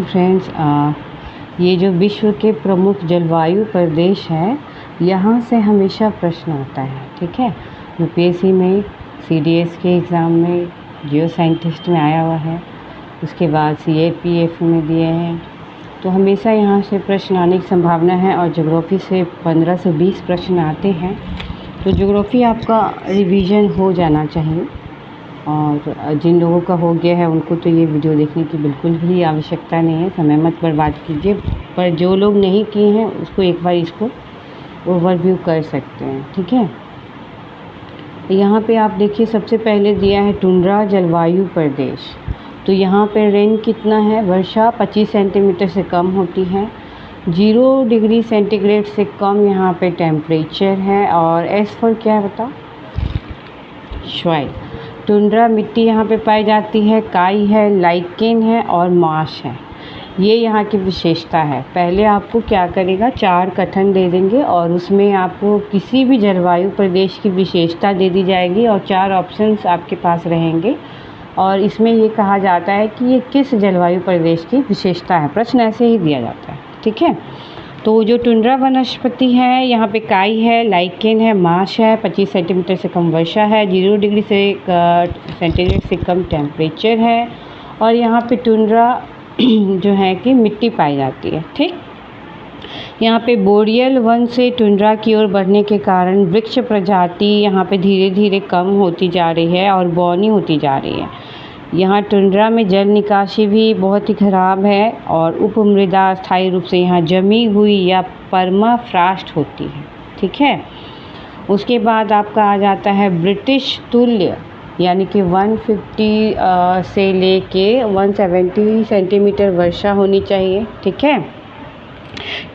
Friends, ये जो विश्व के प्रमुख जलवायु प्रदेश हैं, यहाँ से हमेशा प्रश्न आता है। ठीक है, यूपीएससी में, सीडीएस के एग्ज़ाम में, जियो साइंटिस्ट में आया हुआ है, उसके बाद सीएपीएफ में दिए हैं, तो हमेशा यहाँ से प्रश्न आने की संभावना है। और ज्योग्राफी से 15 से 20 प्रश्न आते हैं, तो ज्योग्राफी आपका रिवीजन हो जाना चाहिए। और जिन लोगों का हो गया है उनको तो ये वीडियो देखने की बिल्कुल भी आवश्यकता नहीं है, समय मत बर्बाद कीजिए। पर जो लोग नहीं किए हैं उसको एक बार इसको ओवरव्यू कर सकते हैं। ठीक है, यहाँ पे आप देखिए, सबसे पहले दिया है टुंड्रा जलवायु प्रदेश। तो यहाँ पे रेन कितना है, वर्षा 25 सेंटीमीटर से कम होती है, 0 डिग्री सेंटीग्रेड से कम यहाँ पे टेम्परेचर है। और एस फॉर क्या है बताओ, सॉइल। टुंड्रा मिट्टी यहाँ पे पाई जाती है, काई है, लाइकेन है और मार्श है। ये यहाँ की विशेषता है। पहले आपको क्या करेगा, 4 कथन दे देंगे और उसमें आपको किसी भी जलवायु प्रदेश की विशेषता दे दी जाएगी और 4 ऑप्शंस आपके पास रहेंगे। और इसमें ये कहा जाता है कि ये किस जलवायु प्रदेश की विशेषता है, प्रश्न ऐसे ही दिया जाता है। ठीक है, तो जो टुंड्रा वनस्पति है, यहाँ पे काई है, लाइकेन है, मार्श है, 25 सेंटीमीटर से कम वर्षा है, 0 डिग्री से सेंटीग्रेड से कम टेम्परेचर है। और यहाँ पे टुंड्रा जो है कि मिट्टी पाई जाती है। ठीक, यहाँ पे बोरियल वन से टुंड्रा की ओर बढ़ने के कारण वृक्ष प्रजाति यहाँ पे धीरे धीरे कम होती जा रही है और बौनी होती जा रही है। यहाँ टुंड्रा में जल निकासी भी बहुत ही ख़राब है और उपमृदा स्थायी रूप से यहाँ जमी हुई या परमाफ्रास्ट होती है। ठीक है, उसके बाद आपका आ जाता है ब्रिटिश तुल्य, यानी कि 150 से लेके 170 सेंटीमीटर वर्षा होनी चाहिए। ठीक है,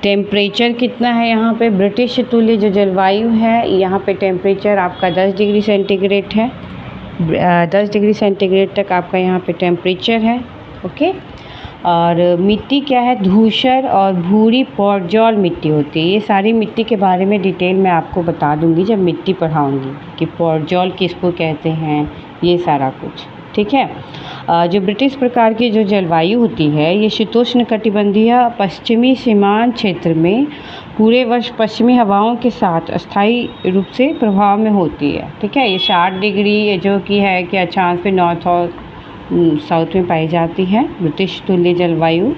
टेम्परेचर कितना है यहाँ पे, ब्रिटिश तुल्य जो जलवायु है, यहाँ पे टेम्परेचर आपका 10 डिग्री सेंटीग्रेड है, 10 डिग्री सेंटीग्रेड तक आपका यहाँ पे टेम्परेचर है। ओके, और मिट्टी क्या है, धूसर और भूरी पॉडजॉल मिट्टी होती है। ये सारी मिट्टी के बारे में डिटेल में आपको बता दूंगी जब मिट्टी पढ़ाऊंगी कि पॉडजॉल किसको कहते हैं, ये सारा कुछ। ठीक है, जो ब्रिटिश प्रकार की जो जलवायु होती है, ये शीतोष्ण कटिबंधीय पश्चिमी सीमांत क्षेत्र में पूरे वर्ष पश्चिमी हवाओं के साथ अस्थायी रूप से प्रभाव में होती है। ठीक है, ये 60 डिग्री जो कि है कि अक्षांश पे नॉर्थ और साउथ में पाई जाती है ब्रिटिश तुल्य जलवायु।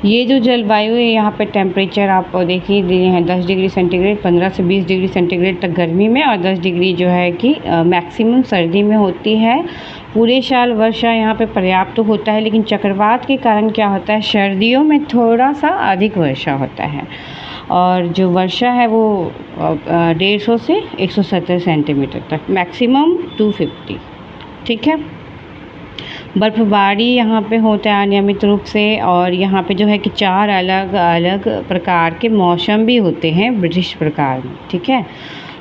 ये जो जलवायु है, यहाँ पे टेम्परेचर आप देखिए दिए हैं 10 डिग्री सेंटीग्रेड, 15 से 20 डिग्री सेंटीग्रेड तक गर्मी में और 10 डिग्री जो है कि मैक्सिमम सर्दी में होती है। पूरे साल वर्षा यहाँ पे पर्याप्त तो होता है, लेकिन चक्रवात के कारण क्या होता है, सर्दियों में थोड़ा सा अधिक वर्षा होता है। और जो वर्षा है वो 150 से 170 सेंटीमीटर तक, मैक्सिमम 250। ठीक है, बर्फबारी यहाँ पे होता है अनियमित रूप से। और यहाँ पे जो है कि 4 अलग अलग प्रकार के मौसम भी होते हैं ब्रिटिश प्रकार में। ठीक है,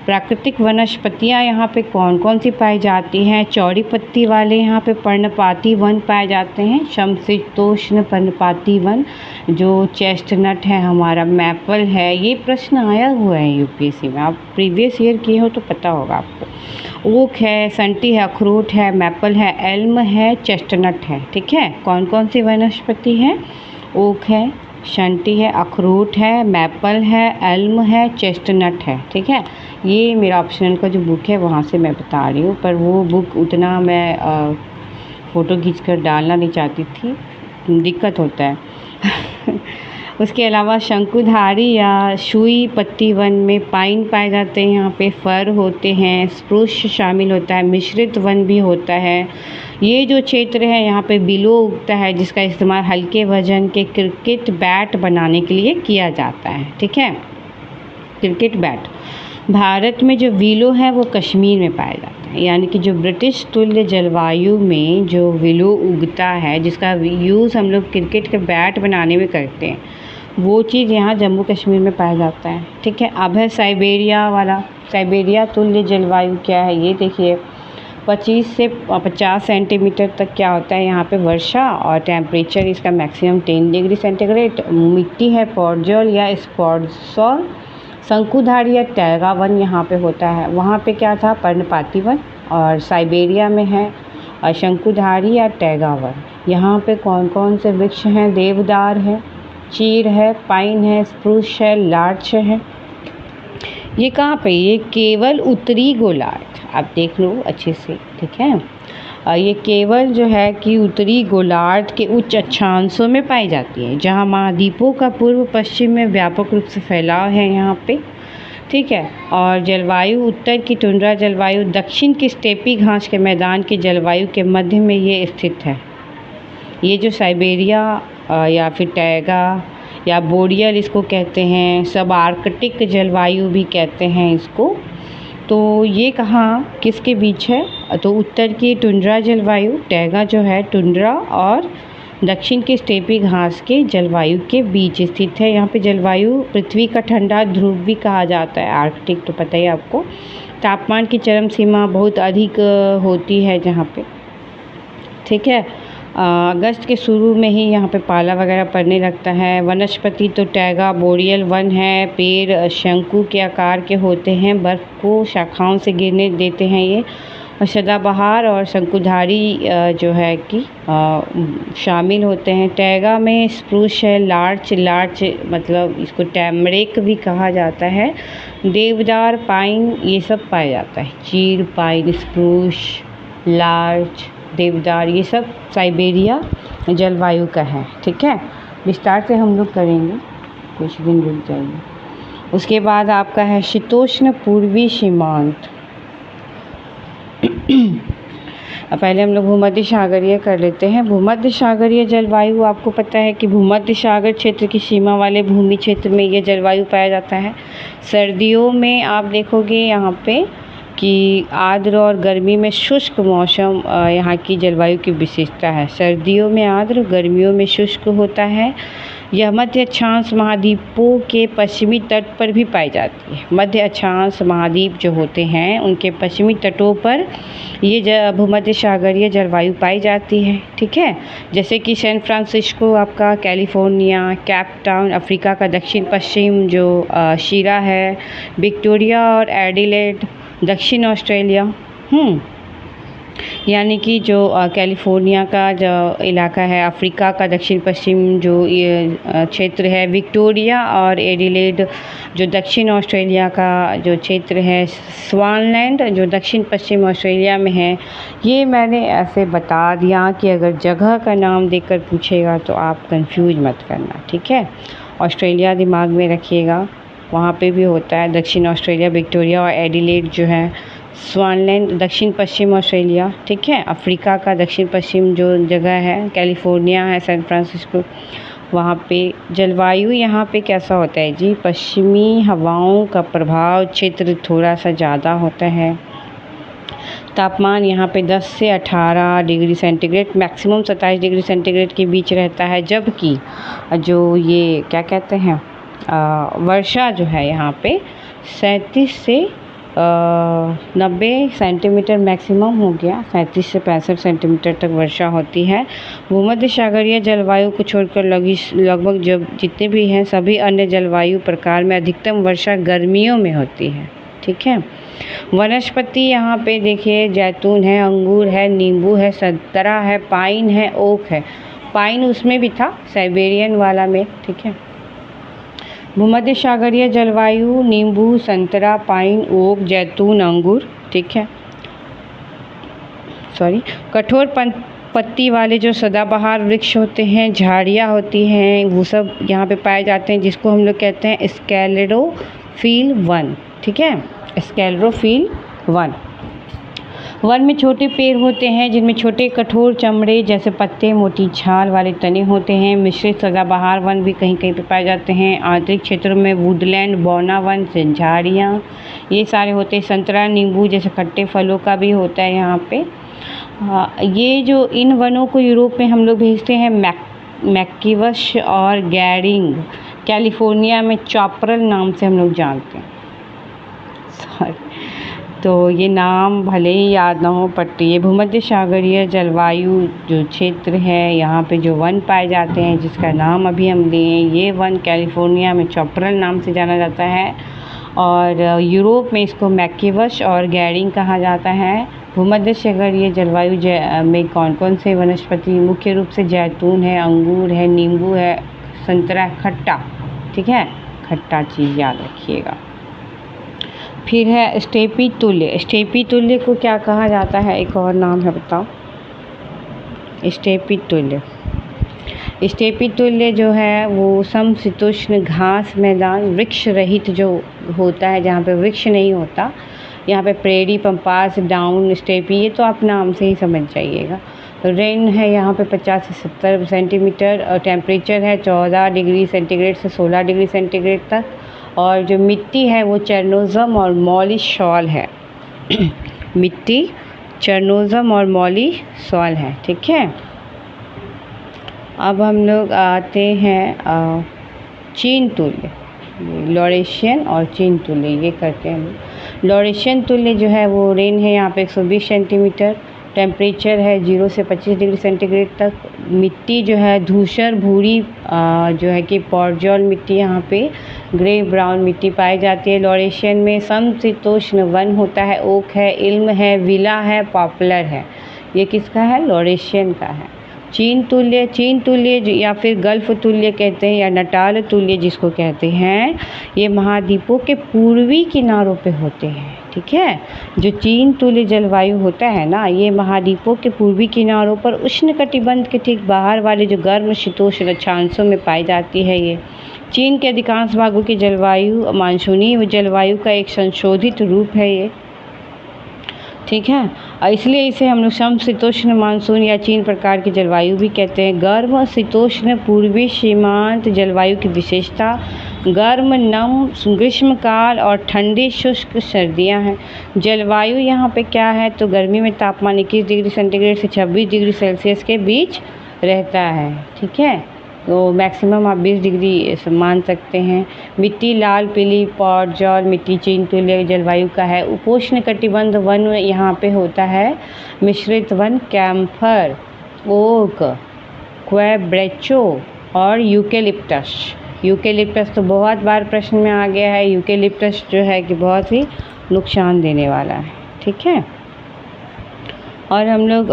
प्राकृतिक वनस्पतियाँ यहाँ पे कौन कौन सी पाई जाती हैं, चौड़ी पत्ती वाले यहाँ पे पर्णपाती वन पाए जाते हैं, समशीतोष्ण पर्णपाती वन, जो चेस्टनट है हमारा, मैपल है। ये प्रश्न आया हुआ है यूपीएससी में, आप प्रीवियस ईयर किए हो तो पता होगा आपको। ओक है, संटी है, अखरोट है, मैपल है, एल्म है, चेस्टनट है। ठीक है, कौन कौन सी वनस्पति है, ओक है, शंटी है, अखरोट है, मैपल है, एल्म है, चेस्टनट है। ठीक है, ये मेरा ऑप्शनल का जो बुक है वहाँ से मैं बता रही हूँ, पर वो बुक उतना मैं फ़ोटो खींचकर डालना नहीं चाहती थी, दिक्कत होता है। उसके अलावा शंकुधारी या सुई पत्ती वन में पाइन पाए जाते हैं, यहाँ पे फर होते हैं, स्प्रूस शामिल होता है, मिश्रित वन भी होता है। ये जो क्षेत्र है यहाँ पे बिलो उगता है, जिसका इस्तेमाल हल्के वजन के क्रिकेट बैट बनाने के लिए किया जाता है। ठीक है, क्रिकेट बैट। भारत में जो विलो है वो कश्मीर में पाया जाता है, यानी कि जो ब्रिटिश तुल्य जलवायु में जो विलो उगता है, जिसका यूज़ हम लोग क्रिकेट के बैट बनाने में करते हैं, वो चीज़ यहाँ जम्मू कश्मीर में पाया जाता है। ठीक है, अब है साइबेरिया वाला। साइबेरिया तुल्य जलवायु क्या है, ये देखिए 25 से 50 सेंटीमीटर तक क्या होता है यहाँ पे वर्षा और टेम्परेचर इसका मैक्सिमम 10 डिग्री सेंटीग्रेड। मिट्टी है पॉडजॉल या स्पॉडसॉल, शंकुधारी या टैगा वन यहाँ पे होता है। वहाँ पे क्या था, पर्णपाती वन, और साइबेरिया में है शंकुधारी या टैगा वन। यहाँ पे कौन कौन से वृक्ष हैं? देवदार है, चीड़ है, पाइन है, स्प्रूस है, लार्च है। ये कहाँ पे? ये केवल उत्तरी गोलार्ध, आप देख लो अच्छे से, ठीक है। ये केवल जो है कि उत्तरी गोलार्ध के उच्च अक्षांशों में पाई जाती है, जहाँ महाद्वीपों का पूर्व पश्चिम में व्यापक रूप से फैलाव है यहाँ पे, ठीक है। और जलवायु उत्तर की टुंड्रा जलवायु, दक्षिण की स्टेपी घास के मैदान की जलवायु के मध्य में ये स्थित है। ये जो साइबेरिया या फिर टैगा या बोरियल इसको कहते हैं, सब आर्कटिक जलवायु भी कहते हैं इसको। तो ये कहाँ किसके बीच है? तो उत्तर की टुंड्रा जलवायु, टैगा जो है टुंड्रा, और दक्षिण की स्टेपी घास के जलवायु के बीच स्थित है। यहाँ पे जलवायु पृथ्वी का ठंडा ध्रुव भी कहा जाता है, आर्कटिक तो पता ही आपको। तापमान की चरम सीमा बहुत अधिक होती है जहाँ पे, ठीक है। अगस्त के शुरू में ही यहाँ पे पाला वगैरह पड़ने लगता है। वनस्पति तो टैगा बोरियल वन है, पेड़ शंकु के आकार के होते हैं, बर्फ़ को शाखाओं से गिरने देते हैं ये। और सदाबहार और शंकुधारी जो है कि शामिल होते हैं। टैगा में स्प्रूस है, लार्च मतलब इसको टैमरिक भी कहा जाता है, देवदार, पाइन ये सब पाया जाता है। चीड़, पाइन, स्प्रूस, लार्च, देवदार ये सब साइबेरिया जलवायु का है, ठीक है। विस्तार से हम लोग करेंगे, कुछ दिन रुक जाइए। उसके बाद आपका है शीतोष्ण पूर्वी सीमांत। पहले हम लोग भूमध्य सागरीय कर लेते हैं। भूमध्य सागरीय जलवायु, आपको पता है कि भूमध्य सागर क्षेत्र की सीमा वाले भूमि क्षेत्र में ये जलवायु पाया जाता है। सर्दियों में आप देखोगे यहाँ पे कि आर्द्र और गर्मी में शुष्क मौसम यहाँ की जलवायु की विशेषता है। सर्दियों में आर्द्र, गर्मियों में शुष्क होता है। यह मध्य अक्षांश महाद्वीपों के पश्चिमी तट पर भी पाई जाती है। मध्य अक्षांश महाद्वीप जो होते हैं उनके पश्चिमी तटों पर ये भूमध्य सागरीय जलवायु पाई जाती है, ठीक है। जैसे कि सैन फ्रांसिस्को आपका, कैलिफोर्निया, केप टाउन अफ्रीका का दक्षिण पश्चिम जो शीरा है, विक्टोरिया और एडिलेड दक्षिण ऑस्ट्रेलिया, यानी कि जो कैलिफोर्निया का जो इलाका है, अफ्रीका का दक्षिण पश्चिम जो ये क्षेत्र है, विक्टोरिया और एडिलेड जो दक्षिण ऑस्ट्रेलिया का जो क्षेत्र है, स्वानलैंड जो दक्षिण पश्चिम ऑस्ट्रेलिया में है। ये मैंने ऐसे बता दिया कि अगर जगह का नाम देकर पूछेगा तो आप कंफ्यूज मत करना, ठीक है। ऑस्ट्रेलिया दिमाग में रखिएगा, वहाँ पे भी होता है दक्षिण ऑस्ट्रेलिया, विक्टोरिया और एडिलेड जो है, स्वानलैंड दक्षिण पश्चिम ऑस्ट्रेलिया, ठीक है। अफ्रीका का दक्षिण पश्चिम जो जगह है, कैलिफोर्निया है, सैन फ्रांसिस्को, वहाँ पे जलवायु यहाँ पे कैसा होता है जी? पश्चिमी हवाओं का प्रभाव क्षेत्र थोड़ा सा ज़्यादा होता है। तापमान यहाँ पे 10 से 18 degree centigrade, maximum 27 degree centigrade के बीच रहता है। जबकि जो ये क्या कहते हैं वर्षा जो है यहाँ पे 37 से 90 सेंटीमीटर मैक्सिमम हो गया, 37 से 65 सेंटीमीटर तक वर्षा होती है। भूमध्य सागरीय जलवायु को छोड़कर लगभग जब जितने भी हैं सभी अन्य जलवायु प्रकार में अधिकतम वर्षा गर्मियों में होती है, ठीक है। वनस्पति यहाँ पे देखिए जैतून है, अंगूर है, नींबू है, संतरा है, पाइन है, ओक है। पाइन उसमें भी था साइबेरियन वाला में, ठीक है। भूमध्य सागरीय जलवायु नींबू, संतरा, पाइन, ओक, जैतून, अंगूर, ठीक है। कठोर पत्ती वाले जो सदाबहार वृक्ष होते हैं, झाड़ियाँ होती हैं, वो सब यहाँ पे पाए जाते हैं, जिसको हम लोग कहते हैं स्क्लेरोफिल वन, ठीक है। स्क्लेरोफिल वन। वन में छोटे पेड़ होते हैं जिनमें छोटे कठोर चमड़े जैसे पत्ते, मोटी छाल वाले तने होते हैं। मिश्रित सदाबहार वन भी कहीं कहीं पे पाए जाते हैं। आंतरिक क्षेत्रों में वुडलैंड, बौना वन, झाड़ियाँ ये सारे होते हैं। संतरा, नींबू जैसे खट्टे फलों का भी होता है यहाँ पे। ये जो इन वनों को यूरोप में हम लोग भेजते हैं मैक्किवस और गैरिंग, कैलिफोर्निया में चॉपरल नाम से हम लोग जानते हैं। तो ये नाम भले ही याद ना हो, बट ये भूमध्य सागरीय जलवायु जो क्षेत्र है यहाँ पे जो वन पाए जाते हैं जिसका नाम अभी हम लिए, ये वन कैलिफोर्निया में चॉपरल नाम से जाना जाता है और यूरोप में इसको मैक्किवस और गैरिंग कहा जाता है। भूमध्य सागरीय जलवायु में कौन कौन से वनस्पति, मुख्य रूप से जैतून है, अंगूर है, नींबू है, संतरा है, खट्टा, ठीक है, खट्टा चीज़ याद रखिएगा। फिर है स्टेपी तुल्य। स्टेपी तुल्य को क्या कहा जाता है, एक और नाम है बताओ। स्टेपी तुल्य, स्टेपी तुल्य जो है वो समशीतोष्ण घास मैदान वृक्ष रहित जो होता है, जहाँ पे वृक्ष नहीं होता, यहाँ पे प्रेरी, पंपास, डाउन स्टेपी, ये तो आप नाम से ही समझ जाइएगा। रेन है यहाँ पे 50 से 70 सेंटीमीटर, और टेम्परेचर है 14 डिग्री सेंटीग्रेड से 16 डिग्री सेंटीग्रेड तक, और जो मिट्टी है वो चरनोज़म और मॉली सॉइल है। मिट्टी चरनोज़म और मॉली सॉइल है, ठीक है। अब हम लोग आते हैं चीन तुल्य, लॉरेशियन और चीन तुल्य, ये करते हैं। लॉरेशियन तुल्य जो है वो रेन है यहाँ पे 120 सेंटीमीटर, टेम्परेचर है 0 से 25 डिग्री सेंटीग्रेड तक, मिट्टी जो है धूसर भूरी जो है कि पॉर्जॉल मिट्टी, यहाँ पे ग्रे ब्राउन मिट्टी पाई जाती है। लॉरेशियन में समशीतोष्ण वन होता है, ओक है, इल्म है, विला है, पॉपुलर है। ये किसका है, लॉरेशियन का है। चीन तुल्य या फिर गल्फ तुल्य कहते हैं, या नटाल तुल्य जिसको कहते हैं, ये महाद्वीपों के पूर्वी किनारों पे होते हैं, ठीक है। जो चीन तुल्य जलवायु होता है ना, ये महाद्वीपों के पूर्वी किनारों पर उष्णकटिबंध के ठीक बाहर वाले जो गर्म शीतोष्ण अक्षांशों में पाई जाती है। ये चीन के अधिकांश भागों की जलवायु मानसूनी जलवायु का एक संशोधित रूप है ये, ठीक है। और इसलिए इसे हम लोग समशीतोष्ण मानसून या चीन प्रकार की जलवायु भी कहते हैं। गर्म शीतोष्ण पूर्वी सीमांत जलवायु की विशेषता गर्म नम ग्रीष्मकाल और ठंडी शुष्क सर्दियां हैं। जलवायु यहाँ पे क्या है, तो गर्मी में तापमान 21 डिग्री सेंटीग्रेड से 26 डिग्री सेल्सियस के बीच रहता है, ठीक है। तो मैक्सिमम आप 20 डिग्री मान सकते हैं। मिट्टी लाल पीली पॉर्जॉल मिट्टी चीन तुल्य जलवायु का है। उपोष्ण कटिबंध वन यहाँ पे होता है, मिश्रित वन कैम्फर, ओक, क्वेब्रेचो और यूकेलिप्टस। यूकेलिप्टस तो बहुत बार प्रश्न में आ गया है। यूकेलिप्टस जो है कि बहुत ही नुकसान देने वाला है, ठीक है। और हम लोग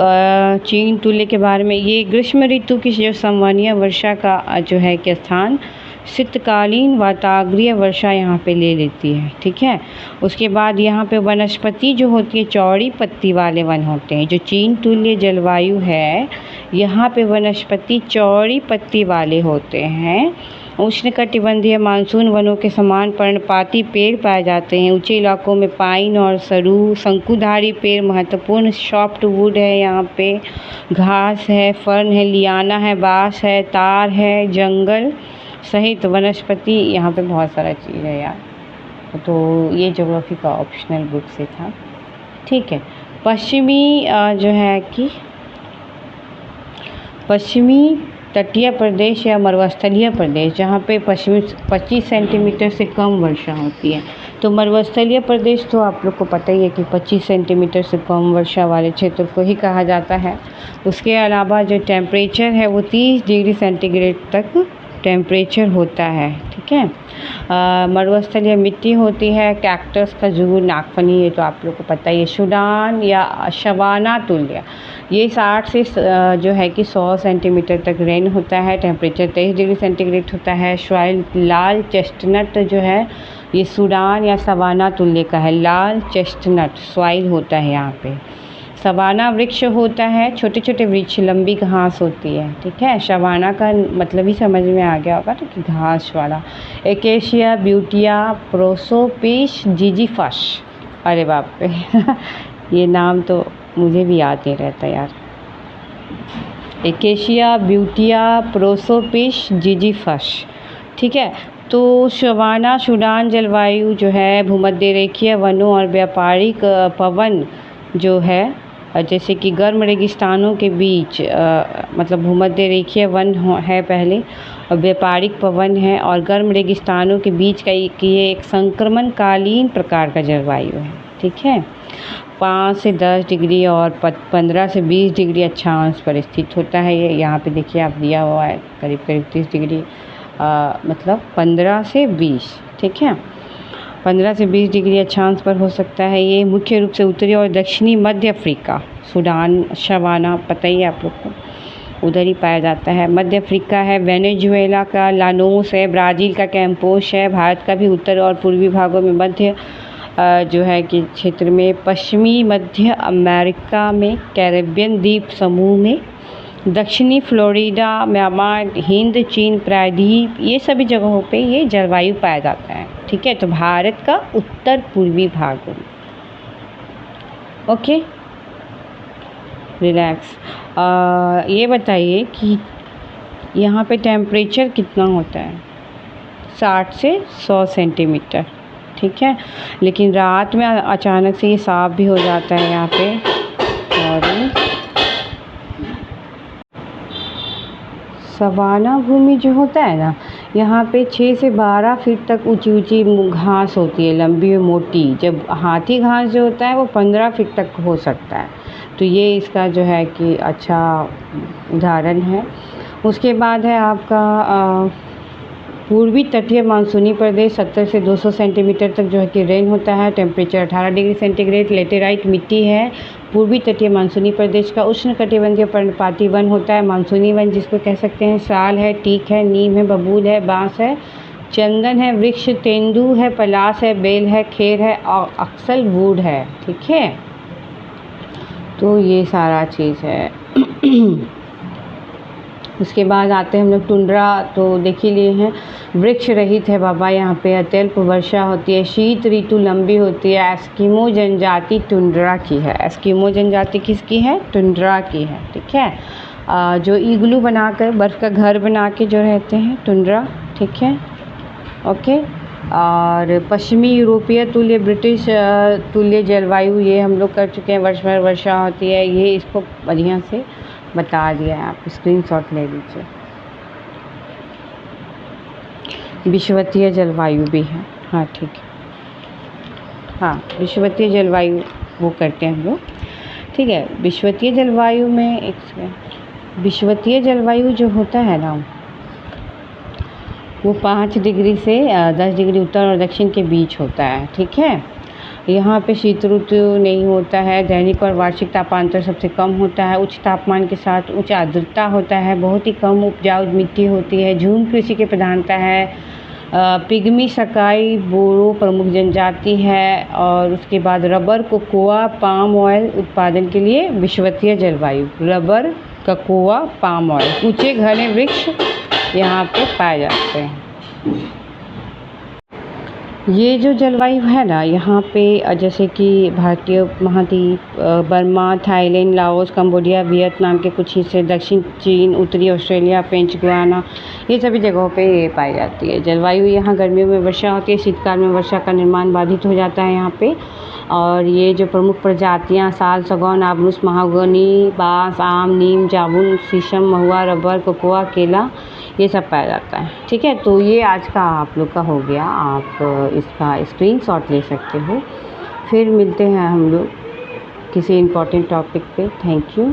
चीन तुल्य के बारे में, ये ग्रीष्म ऋतु की जो संवहनीय वर्षा का जो है कि स्थान शीतकालीन वाताग्रीय वर्षा यहाँ पे ले लेती है, ठीक है। उसके बाद यहाँ पे वनस्पति जो होती है चौड़ी पत्ती वाले वन होते हैं। जो चीन तुल्य जलवायु है, यहाँ पे वनस्पति चौड़ी पत्ती वाले होते हैं। उष्णकटिबंधीय मानसून वनों के समान पर्णपाती पेड़ पाए जाते हैं। ऊंचे इलाकों में पाइन और सरू शंकुधारी पेड़ महत्वपूर्ण सॉफ्ट वुड है। यहाँ पे घास है, फर्न है, लियाना है, बांस है, तार है, जंगल सहित वनस्पति यहाँ पे बहुत सारा चीज़ है यार। तो ये ज्योग्राफी का ऑप्शनल बुक से था, ठीक है। पश्चिमी जो है कि पश्चिमी तटीय प्रदेश या मरुस्थलीय प्रदेश, जहाँ पे पश्चिमी 25 सेंटीमीटर से कम वर्षा होती है। तो मरुस्थलीय प्रदेश तो आप लोग को पता ही है कि 25 सेंटीमीटर से कम वर्षा वाले क्षेत्र को ही कहा जाता है। उसके अलावा जो टेम्परेचर है वो 30 डिग्री सेंटीग्रेड तक टेम्परेचर होता है, ठीक है। मरुस्थलीय मिट्टी होती है, कैक्टस, खजूर, नागफनी, ये तो आप लोग को पता ही है। सूडान या शवाना तुल्य, ये 60 से जो है कि 100 सेंटीमीटर तक रेन होता है। टेम्परेचर 23 डिग्री सेंटीग्रेड होता है। सॉइल लाल चेस्टनट जो है ये सूडान या सवाना तुल्य का है। लाल चेस्टनट सॉइल होता है यहाँ पे। सवाना वृक्ष होता है, छोटे छोटे वृक्ष, लंबी घास होती है, ठीक है। सवाना का मतलब ही समझ में आ गया होगा, तो कि घास वाला। एकेशिया, ब्यूटिया, प्रोसोपिस, जिजीफस, अरे बाप रे ये नाम तो मुझे भी याद नहीं रहता यार। एकेशिया, ब्यूटिया, प्रोसोपिस, जिजीफस, ठीक है। तो सवाना सूडान जलवायु जो है भूमध्य रेखीय वनों और व्यापारिक पवन जो है, जैसे कि गर्म रेगिस्तानों के बीच मतलब भूमध्य रेखीय वन है पहले, और व्यापारिक पवन है, और गर्म रेगिस्तानों के बीच का ये एक संक्रमणकालीन प्रकार का जलवायु है, ठीक है। 5 से 10 डिग्री और 15 से 20 डिग्री अक्षांश पर स्थित होता है। ये यहाँ पे देखिए आप दिया हुआ है करीब 30 डिग्री मतलब 15 से 20, ठीक है। 15 से 20 डिग्री अक्षांश पर हो सकता है। ये मुख्य रूप से उत्तरी और दक्षिणी मध्य अफ्रीका, सूडान, शवाना, पता ही है आप लोग को, उधर ही पाया जाता है। मध्य अफ्रीका है, वेनेजुएला का लानोस है, ब्राज़ील का कैंपोश है, भारत का भी उत्तर और पूर्वी भागों में मध्य जो है कि क्षेत्र में, पश्चिमी मध्य अमेरिका में, कैरेबियन द्वीप समूह में, दक्षिणी फ्लोरिडा, म्यांमार, हिंद, चीन प्रायद्वीप, ये सभी जगहों पे ये जलवायु पाया जाता है। ठीक है, तो भारत का उत्तर पूर्वी भागों में। Okay, relax. ये बताइए कि यहाँ पे टेम्परेचर कितना होता है? 60 से 100 सेंटीमीटर। ठीक है, लेकिन रात में अचानक से ये साफ भी हो जाता है यहाँ पे। और सवाना भूमि जो होता है ना, यहाँ पे 6 से 12 फीट तक ऊंची ऊंची घास होती है, लंबी और मोटी। जब हाथी घास जो होता है वो 15 फीट तक हो सकता है। तो ये इसका जो है कि अच्छा उदाहरण है। उसके बाद है आपका पूर्वी तटीय मानसूनी प्रदेश, 70 से 200 सेंटीमीटर तक जो है कि रेन होता है। Temperature 18 degree centigrade. लेटेराइट मिट्टी है। पूर्वी तटीय मानसूनी प्रदेश का उष्णकटिबंधीय पर्णपाती वन होता है। मानसूनी वन जिसको कह सकते हैं, साल है, टीक है, नीम है, बबूल है, बांस है, चंदन है, वृक्ष तेंदू है, पलास है, बेल है, खेर है और अक्सर वुड है। ठीक है, तो ये सारा चीज़ है। उसके बाद आते हैं हम लोग टुंड्रा। तो देख ही लिए हैं, वृक्ष रहित है बाबा, यहाँ पे अत्यल्प वर्षा होती है, शीत ऋतु लंबी होती है। एस्किमो जनजाति टुंड्रा की है। एस्किमो जनजाति किसकी है? टुंड्रा की है। ठीक है, जो इग्लू बनाकर, बर्फ़ का घर बना के जो रहते हैं, टुंड्रा। ठीक है, ओके। और पश्चिमी यूरोपीय तुल्य, ब्रिटिश तुल्य जलवायु, ये हम लोग कर चुके हैं। वर्ष भर वर्षा होती है, ये इसको बढ़िया से बता दिया है, आप स्क्रीनशॉट ले लीजिए। विषुवतीय जलवायु भी है, हाँ ठीक है, हाँ विषुवतीय जलवायु वो करते हैं हम लोग। ठीक है, विषुवतीय जलवायु में एक सेकंड, विषुवतीय जलवायु जो होता है ना, वो 5 डिग्री से 10 डिग्री उत्तर और दक्षिण के बीच होता है। ठीक है, यहाँ पे शीत ऋतु नहीं होता है। दैनिक और वार्षिक तापांतर सबसे कम होता है। उच्च तापमान के साथ उच्च आर्द्रता होता है। बहुत ही कम उपजाऊ मिट्टी होती है। झूम कृषि की प्रधानता है। पिग्मी सकाई बोरो प्रमुख जनजाति है। और उसके बाद रबर, कोकोआ, पाम ऑयल उत्पादन के लिए विषुवतीय जलवायु। रबर, कोकोआ, पाम ऑयल, ऊंचे घने वृक्ष यहाँ पे पाए जाते हैं। ये जो जलवायु है ना, यहाँ पे जैसे कि भारतीय महाद्वीप, Burma, Thailand, Laos, Cambodia, Vietnam के कुछ हिस्से, दक्षिण चीन, उत्तरी ऑस्ट्रेलिया, फ्रेंच गुयाना, ये सभी जगहों पे पाई जाती है। जलवायु यहाँ गर्मियों में वर्षा होती है, शीतकाल में वर्षा का निर्माण बाधित हो जाता है यहाँ पे। और ये जो प्रमुख प्रजातियाँ, साल, सागौन, आबनूस, महागनी, बांस, आम, नीम, जामुन, शीशम, महुआ, रबर, कोकोआ, केला, ये सब पाया जाता है। ठीक है, तो ये आज का आप लोग का हो गया। आप इसका स्क्रीनशॉट ले सकते हो। फिर मिलते हैं हम लोग किसी इम्पोर्टेंट टॉपिक पे। Thank you.